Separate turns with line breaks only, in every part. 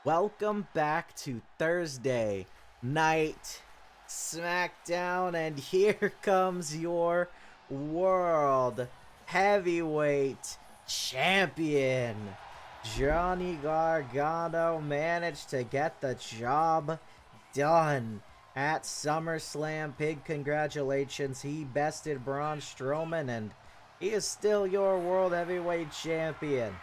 Welcome back to Thursday Night Smackdown, and here comes your World Heavyweight Champion. Johnny Gargano managed to get the job done at SummerSlam. Big congratulations. He bested Braun Strowman, and he is still your World Heavyweight Champion.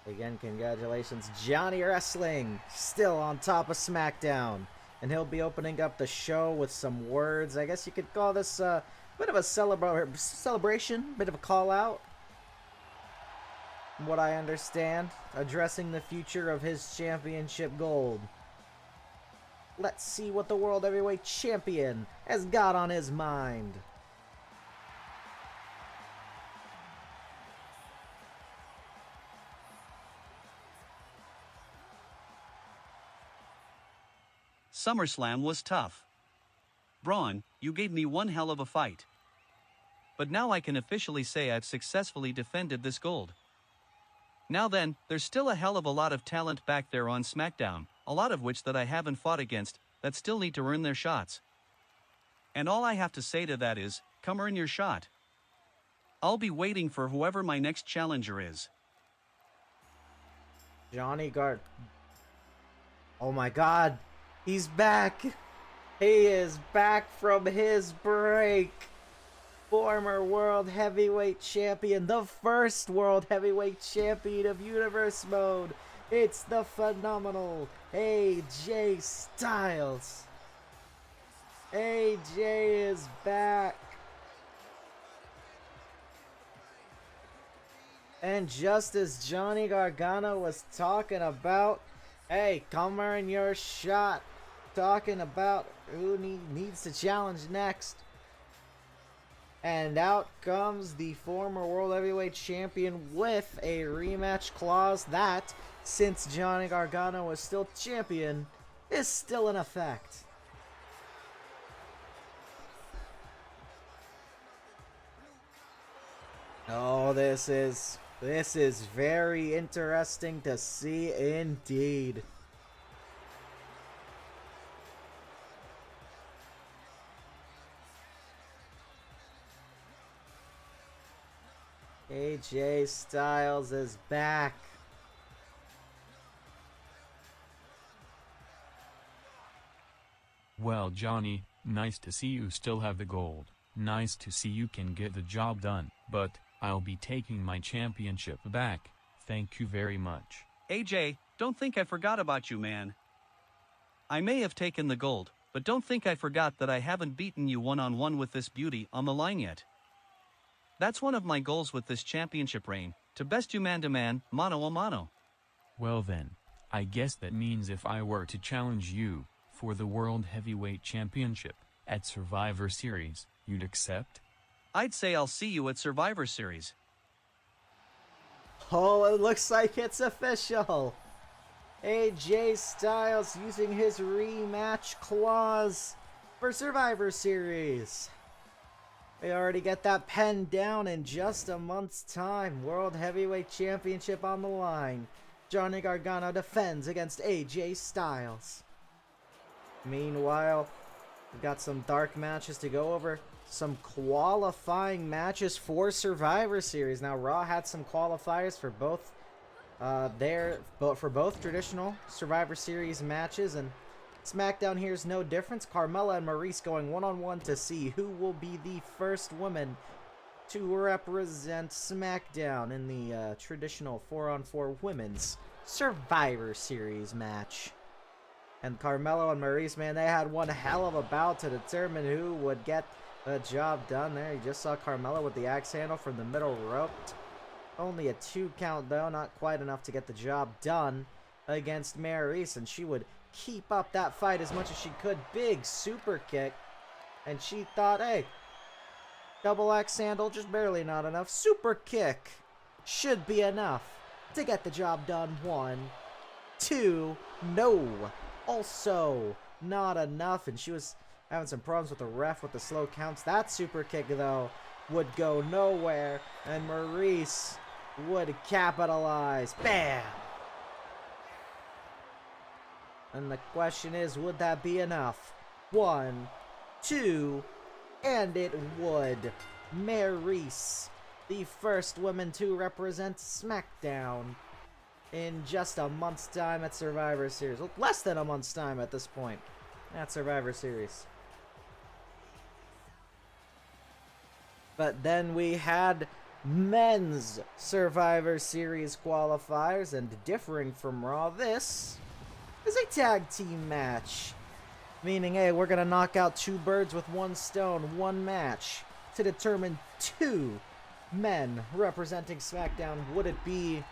Again, congratulations. Johnny Wrestling still on top of Smackdown. And he'll be opening up the show with some words. I guess you could call this a bit of a celebration, bit of a call out. From what I understand, addressing the future of his championship gold. Let's see what the World Heavyweight Champion has got on his mind.
SummerSlam was tough. Braun, you gave me one hell of a fight. But now I can officially say I've successfully defended this gold. Now then, there's still a hell of a lot of talent back there on SmackDown, a lot of which that I haven't fought against, that still need to earn their shots. And all I have to say to that is, come earn your shot. I'll be waiting for whoever my next challenger is.
Oh my god. He's back. He is back from his break. Former World Heavyweight Champion. The first World Heavyweight Champion of Universe Mode. It's the phenomenal AJ Styles. AJ is back. And just as Johnny Gargano was talking about, hey, come earn your shot. Talking about who needs to challenge next. And out comes the former World Heavyweight Champion with a rematch clause that, since Johnny Gargano is still champion, is still in effect. Oh, this is very interesting to see indeed. AJ Styles is back.
Well, Johnny, nice to see you still have the gold. Nice to see you can get the job done, but I'll be taking my championship back. Thank you very much.
AJ, don't think I forgot about you, man. I may have taken the gold, but don't think I forgot that I haven't beaten you one-on-one with this beauty on the line yet. That's one of my goals with this championship reign, to best you man-to-man, mano-a-mano.
Well then, I guess that means if I were to challenge you for the World Heavyweight Championship at Survivor Series, you'd accept?
I'd say I'll see you at Survivor Series.
Oh, it looks like it's official. AJ Styles using his rematch clause for Survivor Series. We already get that pen down in just a month's time. World Heavyweight Championship on the line. Johnny Gargano defends against AJ Styles. Meanwhile, we've got some dark matches to go over. Some qualifying matches for Survivor Series. Now, Raw had some qualifiers for both traditional Survivor Series matches, and SmackDown here is no difference. Carmella and Maurice going one-on-one to see who will be the first woman to represent SmackDown in the traditional 4-on-4 women's Survivor Series match. And Carmelo and Maurice, man, they had one hell of a bout to determine who would get the job done there. You just saw Carmella with the axe handle from the middle rope. Only a 2 count, though, not quite enough to get the job done against Maurice, and she would keep up that fight as much as she could. Big super kick, and she thought, hey, double axe handle, just barely not enough. Super kick should be enough to get the job done. 1, 2, no, also not enough, and she was having some problems with the ref with the slow counts. That super kick, though, would go nowhere, and Maurice would capitalize. Bam! And the question is, would that be enough? 1, 2, and it would. Maryse, the first woman to represent SmackDown in just a month's time at Survivor Series. Well, less than a month's time at this point at Survivor Series. But then we had men's Survivor Series qualifiers, and differing from Raw, this is a tag team match. Meaning, hey, we're going to knock out 2 birds with 1 stone, 1 match to determine 2 men representing SmackDown. Would it be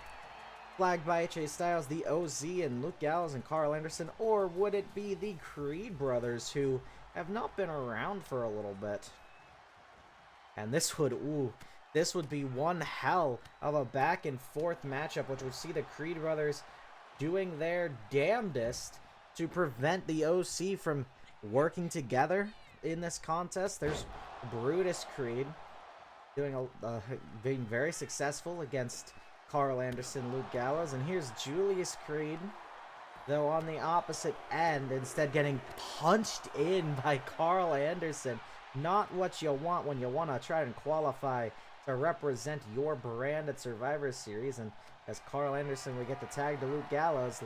flagged by AJ Styles, the OZ, and Luke Gallows and Carl Anderson, or would it be the Creed brothers, who have not been around for a little bit? And this would be one hell of a back and forth matchup, which would see the Creed brothers doing their damnedest to prevent the OC from working together in this contest. There's Brutus Creed being very successful against Carl Anderson, Luke Gallows, and here's Julius Creed, though on the opposite end, instead getting punched in by Carl Anderson. Not what you want when you want to try and qualify to represent your brand at Survivor Series. And as Carl Anderson would get the tag to Luke Gallows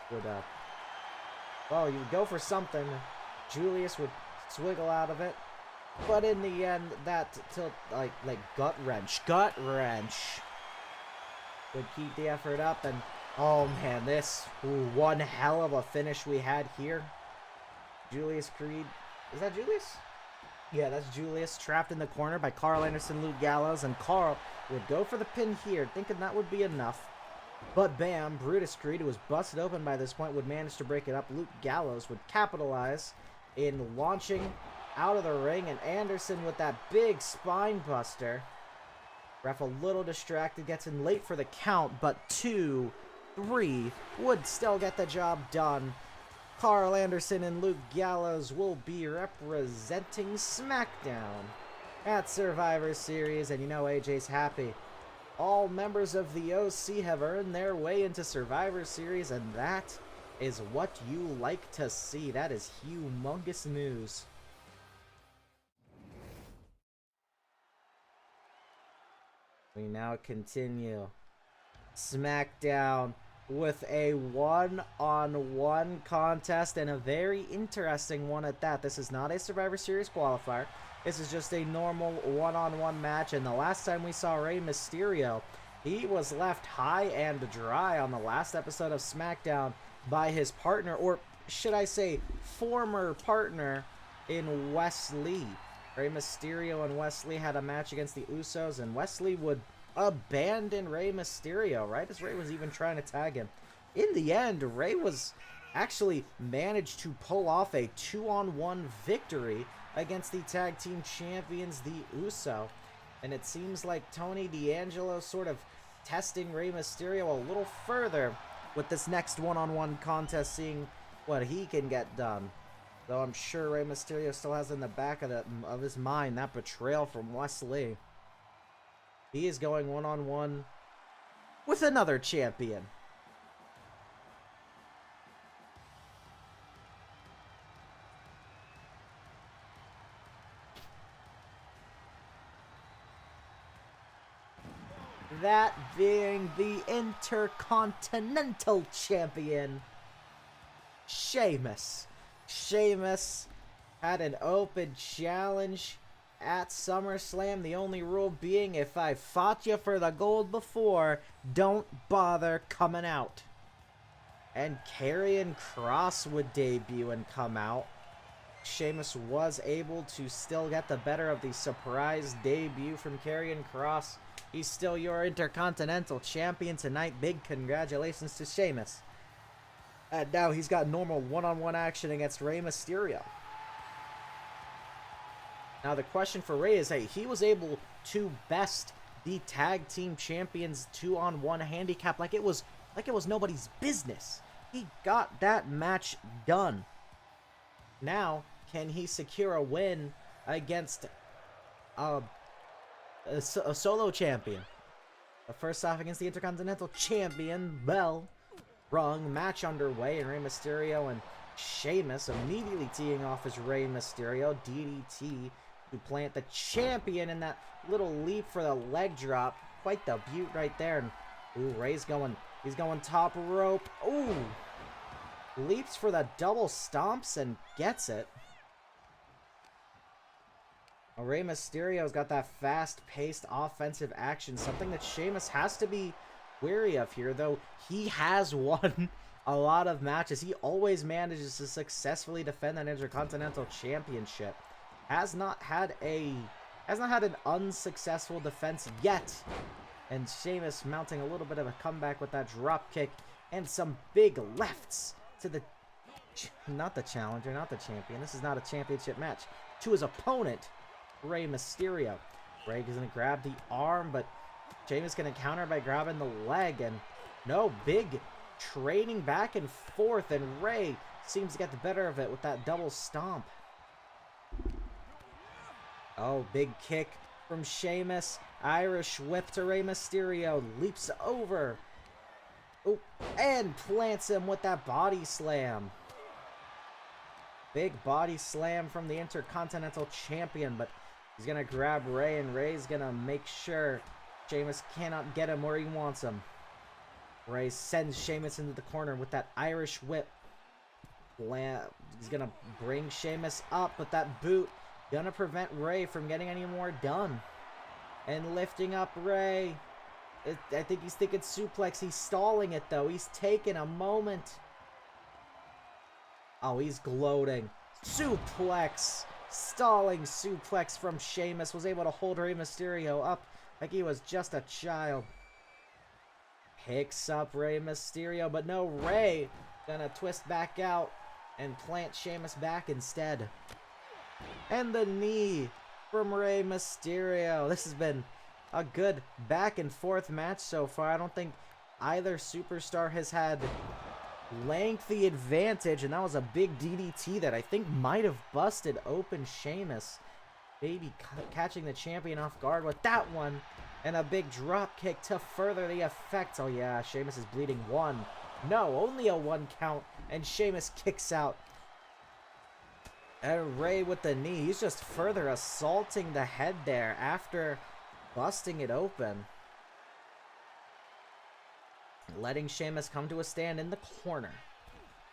would, well, you would go for something. Julius would swiggle out of it. But in the end, that tilt, like gut wrench would keep the effort up. And oh man, one hell of a finish we had here. Julius Creed, is that Julius? Yeah, that's Julius, trapped in the corner by Carl Anderson, Luke Gallows, and Carl would go for the pin here, thinking that would be enough. But bam, Brutus Creed, who was busted open by this point, would manage to break it up. Luke Gallows would capitalize in launching out of the ring, and Anderson with that big spine buster. Ref a little distracted, gets in late for the count, but 2, 3 would still get the job done. Carl Anderson and Luke Gallows will be representing SmackDown at Survivor Series, and you know AJ's happy. All members of the OC have earned their way into Survivor Series, and that is what you like to see. That is humongous news. We now continue SmackDown with a one-on-one contest, and a very interesting one at that. This is not a Survivor Series qualifier. This is just a normal one-on-one match, and the last time we saw Rey Mysterio, he was left high and dry on the last episode of SmackDown by his partner, or should I say former partner, in Wesley. Rey Mysterio and Wesley had a match against the Usos, and Wesley would abandon Rey Mysterio right as Rey was even trying to tag him. In the end, Rey was actually managed to pull off a 2-on-1 victory against the tag team champions, the Uso. And it seems like Tony D'Angelo sort of testing Rey Mysterio a little further with this next one-on-one contest, seeing what he can get done. Though I'm sure Rey Mysterio still has in the back of his mind that betrayal from Wesley. He is going one-on-one with another champion. That being the Intercontinental Champion, Sheamus. Sheamus had an open challenge at SummerSlam, the only rule being, if I fought you for the gold before, don't bother coming out. And Karrion Kross would debut and come out. Sheamus was able to still get the better of the surprise debut from Karrion Kross. He's still your Intercontinental Champion tonight. Big congratulations to Sheamus. And now he's got normal one-on-one action against Rey Mysterio. Now the question for Rey is, hey, he was able to best the tag team champions 2-on-1 handicap like it was nobody's business. He got that match done. Now, can he secure a win against a solo champion? But first off, against the Intercontinental Champion, bell rung, match underway, and Rey Mysterio and Sheamus immediately teeing off as Rey Mysterio. DDT to plant the champion in that little leap for the leg drop. Quite the beaut right there. And, ooh, Rey's going, he's going top rope. Ooh, leaps for the double stomps and gets it. Well, Rey Mysterio's got that fast-paced offensive action, something that Sheamus has to be wary of here, though he has won a lot of matches. He always manages to successfully defend that Intercontinental Championship. Has not had an unsuccessful defense yet. And Sheamus mounting a little bit of a comeback with that drop kick and some big lefts to the not the challenger, not the champion. This is not a championship match. To his opponent, Rey Mysterio. Rey is going to grab the arm, but Sheamus going to counter by grabbing the leg. And no, big trading back and forth, and Rey seems to get the better of it with that double stomp. Oh, big kick from Sheamus. Irish whip to Rey Mysterio. Leaps over. Oh, and plants him with that body slam. Big body slam from the Intercontinental Champion, but he's going to grab Rey, and Rey's going to make sure Sheamus cannot get him where he wants him. Rey sends Sheamus into the corner with that Irish whip. He's going to bring Sheamus up, but that boot going to prevent Rey from getting any more done. And lifting up Rey. I think he's thinking suplex. He's stalling it, though. He's taking a moment. Oh, he's gloating. Suplex. Stalling suplex from Sheamus. Was able to hold Rey Mysterio up like he was just a child. Picks up Rey Mysterio, but no, Rey gonna twist back out and plant Sheamus back instead. And the knee from Rey Mysterio. This has been a good back and forth match so far. I don't think either superstar has had lengthy advantage, and that was a big DDT that I think might have busted open Sheamus. Maybe catching the champion off guard with that one, and a big drop kick to further the effect. Oh yeah, Sheamus is bleeding. One. No, only a 1 count, and Sheamus kicks out. And Rey with the knee. He's just further assaulting the head there after busting it open. Letting Sheamus come to a stand in the corner.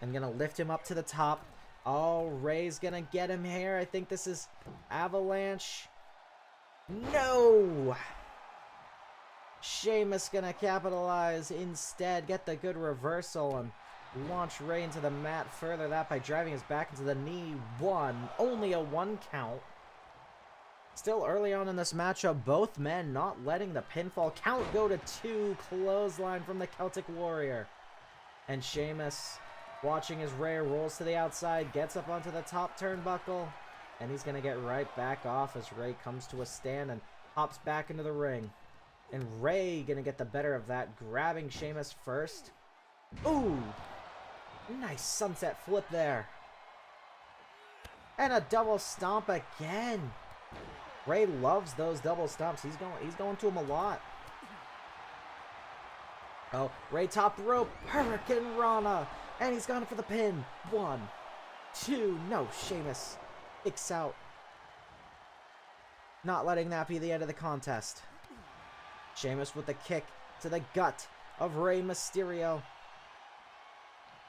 I'm going to lift him up to the top. Oh, Rey's going to get him here. I think this is Avalanche. No! Sheamus going to capitalize instead. Get the good reversal and launch Rey into the mat. Further that by driving his back into the knee. One. Only a 1 count. Still early on in this matchup, both men not letting the pinfall count go to 2. Clothesline from the Celtic Warrior. And Sheamus, watching as Rey rolls to the outside, gets up onto the top turnbuckle, and he's going to get right back off as Rey comes to a stand and hops back into the ring. And Rey going to get the better of that, grabbing Sheamus first. Ooh! Nice sunset flip there. And a double stomp again. Rey loves those double stomps. He's going to him a lot. Oh, Rey top rope, Hurricane Rana, and he's gone for the pin. 1, 2, no, Sheamus kicks out. Not letting that be the end of the contest. Sheamus with the kick to the gut of Rey Mysterio.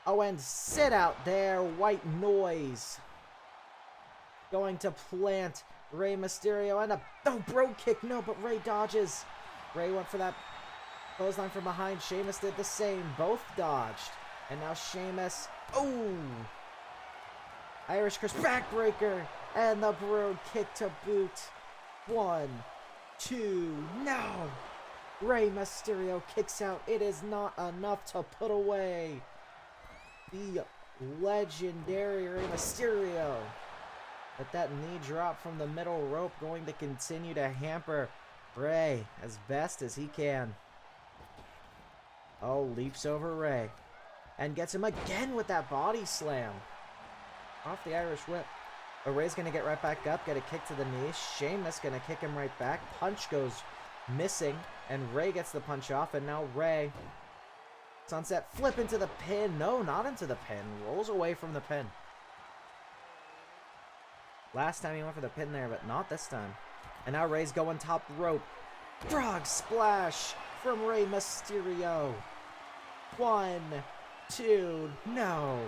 Oh, and sit out there, white noise. Going to plant Rey Mysterio, and a bro kick. No, but Rey dodges. Rey went for that clothesline from behind. Sheamus did the same. Both dodged. And now Sheamus. Oh! Irish Curse backbreaker. And the bro kick to boot. 1, 2, no! Rey Mysterio kicks out. It is not enough to put away the legendary Rey Mysterio. But that knee drop from the middle rope going to continue to hamper Rey as best as he can. Oh, leaps over Rey. And gets him again with that body slam. Off the Irish whip. But Rey's going to get right back up, get a kick to the knee. Sheamus going to kick him right back. Punch goes missing And Rey gets the punch off, and now Rey. Sunset flip into the pin. No, not into the pin. Rolls away from the pin. Last time he went for the pin there, but not this time. And now Rey's going top rope. Frog splash from Rey Mysterio. 1, 2, no.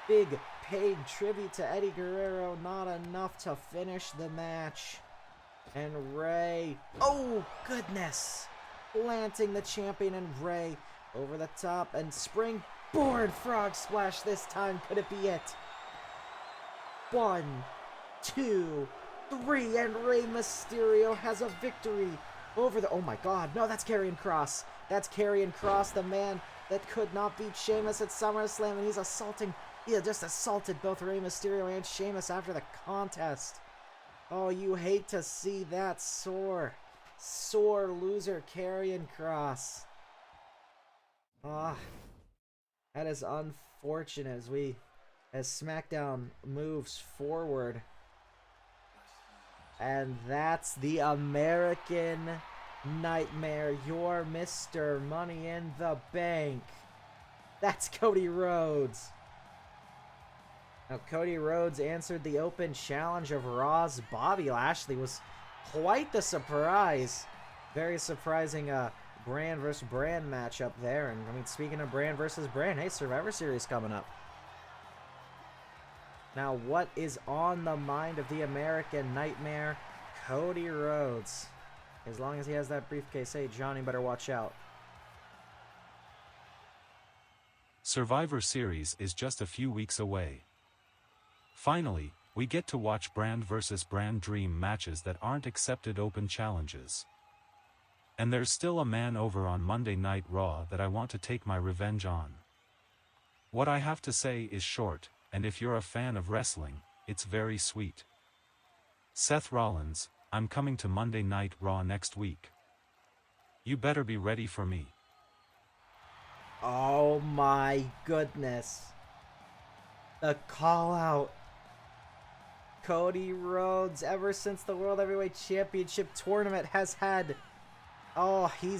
Big paid tribute to Eddie Guerrero. Not enough to finish the match. And Rey, oh goodness, planting the champion, and Rey over the top and springboard frog splash this time. Could it be it? 1, 2, 3, and Rey Mysterio has a victory over the, oh my god, no, that's Karrion Kross. That's Karrion Kross, the man that could not beat Sheamus at SummerSlam, and he just assaulted both Rey Mysterio and Sheamus after the contest. Oh, you hate to see that sore loser Karrion Kross. Ah, that is unfortunate as SmackDown moves forward. And that's the American Nightmare, your Mr. Money in the Bank. That's Cody Rhodes. Now, Cody Rhodes answered the open challenge of Raw's Bobby Lashley. Was quite the surprise. Very surprising brand versus brand matchup there. And, I mean, speaking of brand versus brand, hey, Survivor Series coming up. Now, what is on the mind of the American Nightmare? Cody Rhodes. As long as he has that briefcase, hey, Johnny, better watch out.
Survivor Series is just a few weeks away. Finally, we get to watch brand versus brand dream matches that aren't accepted open challenges. And there's still a man over on Monday Night Raw that I want to take my revenge on. What I have to say is short, and if you're a fan of wrestling, it's very sweet. Seth Rollins, I'm coming to Monday Night Raw next week. You better be ready for me.
Oh my goodness. The call out. Cody Rhodes, ever since the World Heavyweight Championship tournament, he's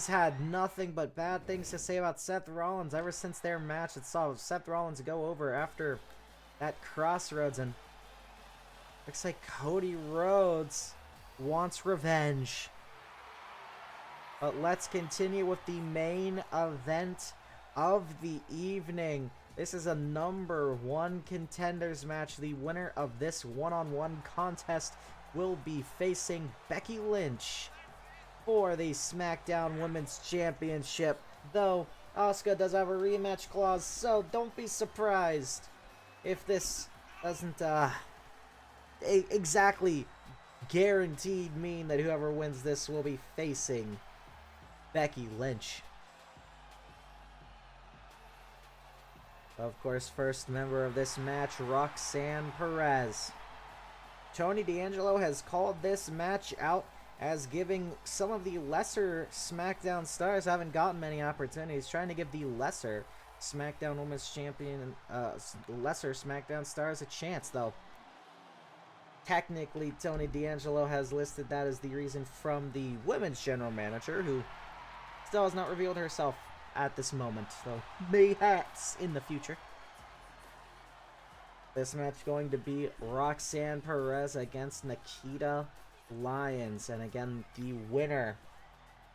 had nothing but bad things to say about Seth Rollins ever since their match. It saw Seth Rollins go over after that Crossroads, and looks like Cody Rhodes wants revenge. But let's continue with the main event of the evening. This is a #1 contenders match. The winner of this one-on-one contest will be facing Becky Lynch for the SmackDown Women's Championship. Though Asuka does have a rematch clause, so don't be surprised if this doesn't exactly guaranteed mean that whoever wins this will be facing Becky Lynch. Of course, first member of this match, Roxanne Perez. Tony D'Angelo has called this match out as giving some of the lesser SmackDown stars, haven't gotten many opportunities, trying to give the lesser SmackDown Women's Champion, lesser SmackDown stars a chance, though. Technically, Tony D'Angelo has listed that as the reason from the Women's General Manager, who still has not revealed herself at this moment, so mayhaps in the future. This match going to be Roxanne Perez against Nikita Lyons, and again, the winner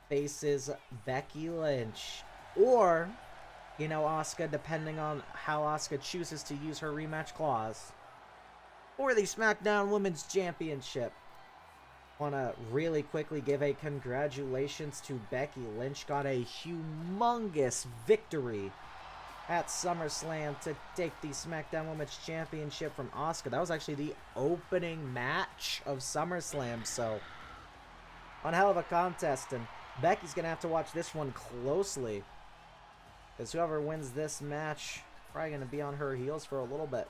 faces Becky Lynch, or, you know, Asuka, depending on how Asuka chooses to use her rematch clause, for the SmackDown Women's Championship. Want to really quickly give a congratulations to Becky Lynch. Got a humongous victory at SummerSlam to take the SmackDown Women's Championship from Asuka. That was actually the opening match of SummerSlam, so one hell of a contest, and Becky's going to have to watch this one closely, because whoever wins this match probably going to be on her heels for a little bit.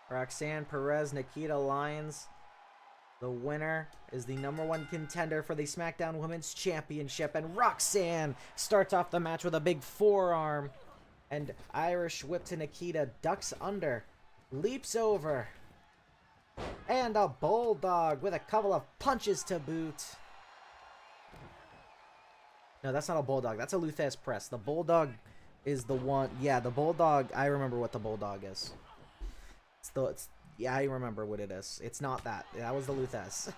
Roxanne Perez, Nikita Lyons. The winner is the #1 contender for the SmackDown Women's Championship. And Roxanne starts off the match with a big forearm. And Irish whip to Nikita, ducks under. Leaps over. And a bulldog with a couple of punches to boot. No, that's not a bulldog. That's a Luthez press. The bulldog is the one. Yeah, the bulldog. I remember what the bulldog is. Yeah, I remember what it is. It's not that. That was the Luthez.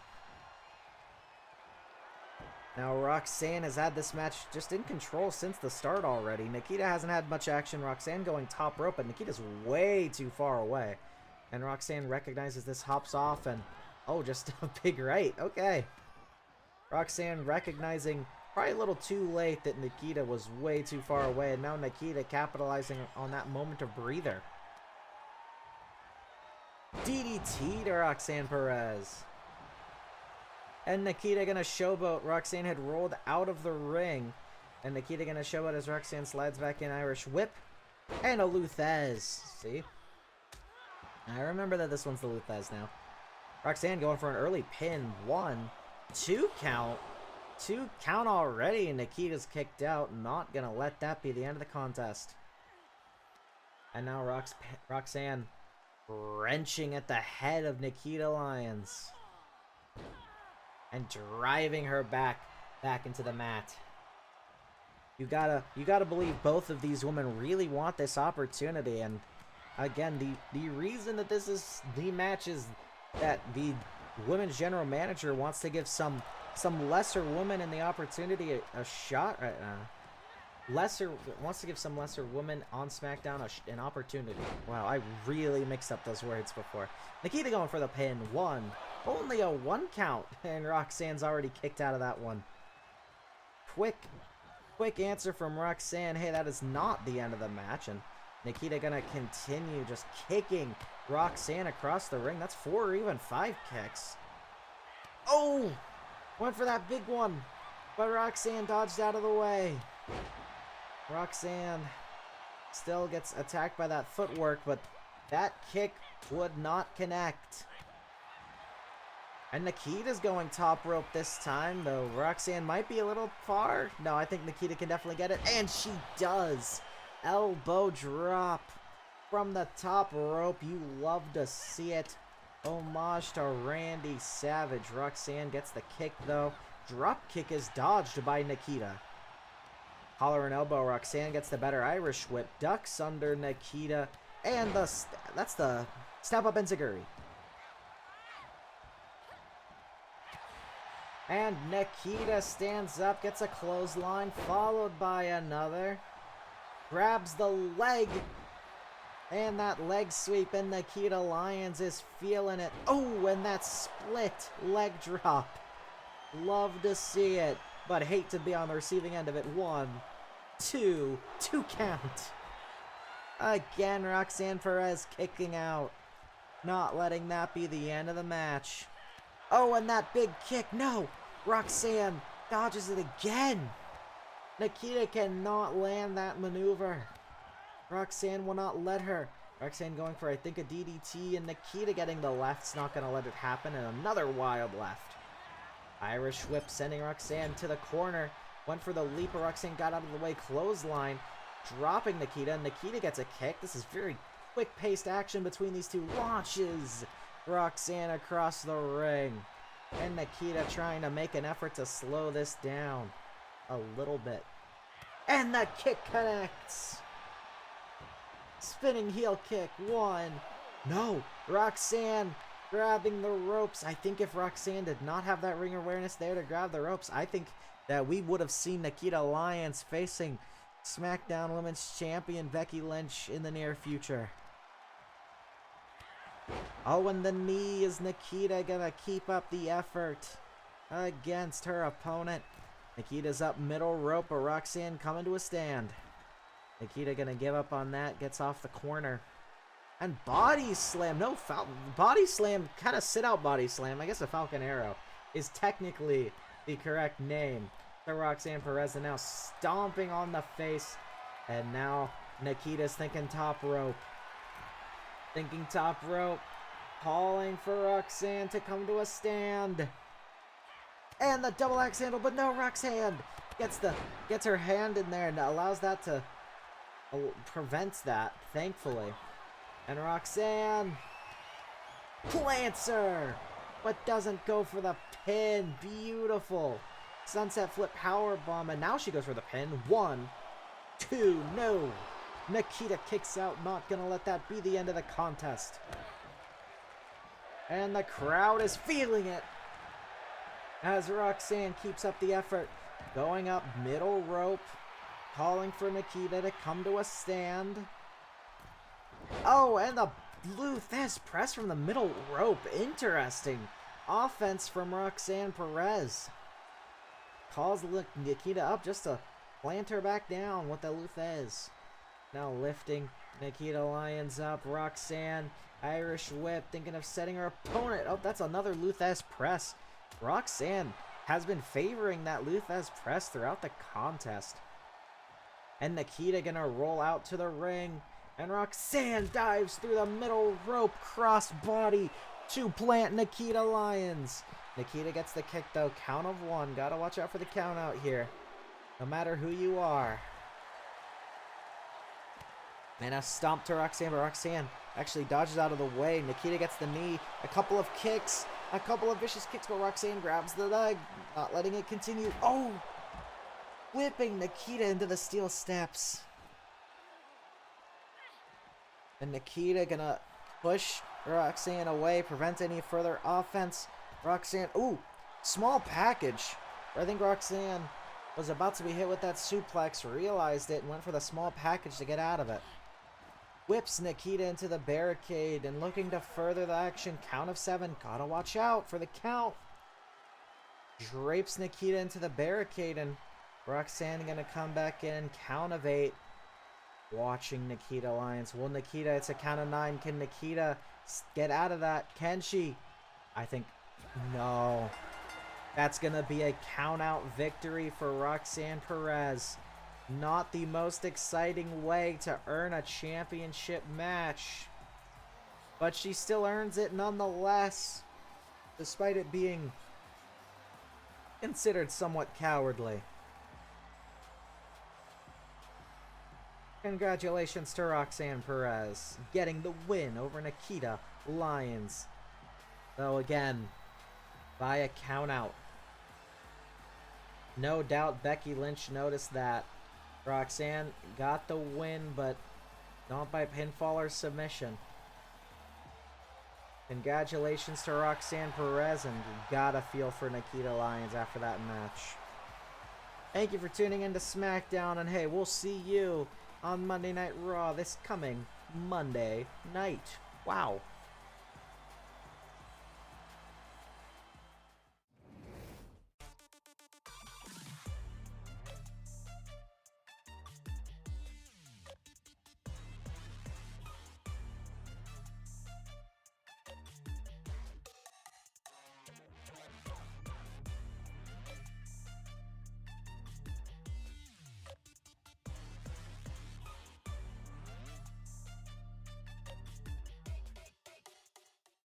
Now, Roxanne has had this match just in control since the start already. Nikita hasn't had much action. Roxanne going top rope, but Nikita's way too far away. And Roxanne recognizes this, hops off, and... oh, just a big right. Okay. Roxanne recognizing, probably a little too late, that Nikita was way too far away. And now Nikita capitalizing on that moment of breather. DDT to Roxanne Perez. And Nikita gonna showboat. Roxanne had rolled out of the ring. And Nikita gonna showboat as Roxanne slides back in. Irish whip. And a Luthez. See? I remember that this one's the Luthez now. Roxanne going for an early pin. 1, 2 count. 2 count already. And Nikita's kicked out. Not gonna let that be the end of the contest. And now Roxanne wrenching at the head of Nikita Lyons. And driving her back into the mat. You gotta believe both of these women really want this opportunity. And again, the reason that this is the match is that the women's general manager wants to give some lesser women in the opportunity a shot right now. Wants to give some lesser women on SmackDown an opportunity. Wow, I really mixed up those words before. Nikita going for the pin. 1. Only a 1 count. And Roxanne's already kicked out of that one. Quick answer from Roxanne. Hey, that is not the end of the match. And Nikita gonna continue just kicking Roxanne across the ring. That's 4 or even 5 kicks. Oh! Went for that big one. But Roxanne dodged out of the way. Roxanne still gets attacked by that footwork, but that kick would not connect. And Nikita's going top rope this time, though Roxanne might be a little far. No, I think Nikita can definitely get it, and she does. Elbow drop from the top rope. You love to see it. Homage to Randy Savage. Roxanne gets the kick, though. Drop kick is dodged by Nikita. Collar and elbow. Roxanne gets the better Irish whip. Ducks under Nikita. And that's the snap up enziguri. And Nikita stands up, gets a clothesline, followed by another. Grabs the leg. And that leg sweep, and Nikita Lyons is feeling it. Oh, and that split leg drop. Love to see it, but hate to be on the receiving end of it. 1, 2 count. Again, Roxanne Perez kicking out. Not letting that be the end of the match. Oh, and that big kick. No! Roxanne dodges it again. Nikita cannot land that maneuver. Roxanne will not let her. Roxanne going for, I think, a DDT, and Nikita getting the left's not going to let it happen, and another wild left. Irish whip sending Roxanne to the corner. Went for the leap, but Roxanne got out of the way. Clothesline, dropping Nikita, and Nikita gets a kick. This is very quick-paced action between these two. Launches Roxanne across the ring. And Nikita trying to make an effort to slow this down a little bit. And the kick connects. Spinning heel kick. 1. No. Roxanne grabbing the ropes. I think if Roxanne did not have that ring awareness there to grab the ropes, I think that we would have seen Nikita Lyons facing SmackDown Women's Champion Becky Lynch in the near future. Oh, and the knee. Is Nikita gonna keep up the effort against her opponent? Nikita's up middle rope, but Roxanne coming to a stand. Nikita gonna give up on that, gets off the corner. And body slam. No, body slam, kind of sit out body slam. I guess a Falcon Arrow is technically the correct name. The Roxanne Perez, and now stomping on the face. And now Nikita's thinking top rope. Thinking top rope. Calling for Roxanne to come to a stand. And the double axe handle, but no, Roxanne gets her hand in there and allows that to prevents that, thankfully. And Roxanne plants her, but doesn't go for the pin. Beautiful. Sunset flip powerbomb, and now she goes for the pin. 1, 2, no. Nikita kicks out, not gonna let that be the end of the contest. And the crowd is feeling it as Roxanne keeps up the effort. Going up middle rope, calling for Nikita to come to a stand. Oh, and the Lou Thesz press from the middle rope. Interesting. Offense from Roxanne Perez. Calls Nikita up just to plant her back down with the Lou Thesz. Now lifting Nikita Lyons up. Roxanne, Irish whip, thinking of setting her opponent. Oh, that's another Lou Thesz press. Roxanne has been favoring that Lou Thesz press throughout the contest. And Nikita gonna roll out to the ring. And Roxanne dives through the middle rope, crossbody to plant Nikita Lyons. Nikita gets the kick though, count of 1. Gotta watch out for the count out here, no matter who you are. And a stomp to Roxanne, but Roxanne actually dodges out of the way. Nikita gets the knee, a couple of kicks, a couple of vicious kicks, but Roxanne grabs the leg, not letting it continue. Oh! Whipping Nikita into the steel steps. And Nikita gonna push Roxanne away, prevent any further offense. Roxanne, ooh, small package. I think Roxanne was about to be hit with that suplex, realized it, and went for the small package to get out of it. Whips Nikita into the barricade and looking to further the action. Count of 7. Gotta watch out for the count. Drapes Nikita into the barricade, and Roxanne gonna come back in. Count of 8. Watching Nikita Lyons. Will Nikita, it's a count of 9. Can Nikita get out of that? Can she? I think no. That's gonna be a count out victory for Roxanne Perez. Not the most exciting way to earn a championship match, but she still earns it nonetheless, despite it being considered somewhat cowardly. Congratulations to Roxanne Perez, getting the win over Nikita Lyons. Though again, by a count out. No doubt Becky Lynch noticed that. Roxanne got the win, but not by pinfall or submission. Congratulations to Roxanne Perez, and gotta feel for Nikita Lyons after that match. Thank you for tuning in to Smackdown, and hey, we'll see you on Monday Night Raw this coming Monday night. Wow.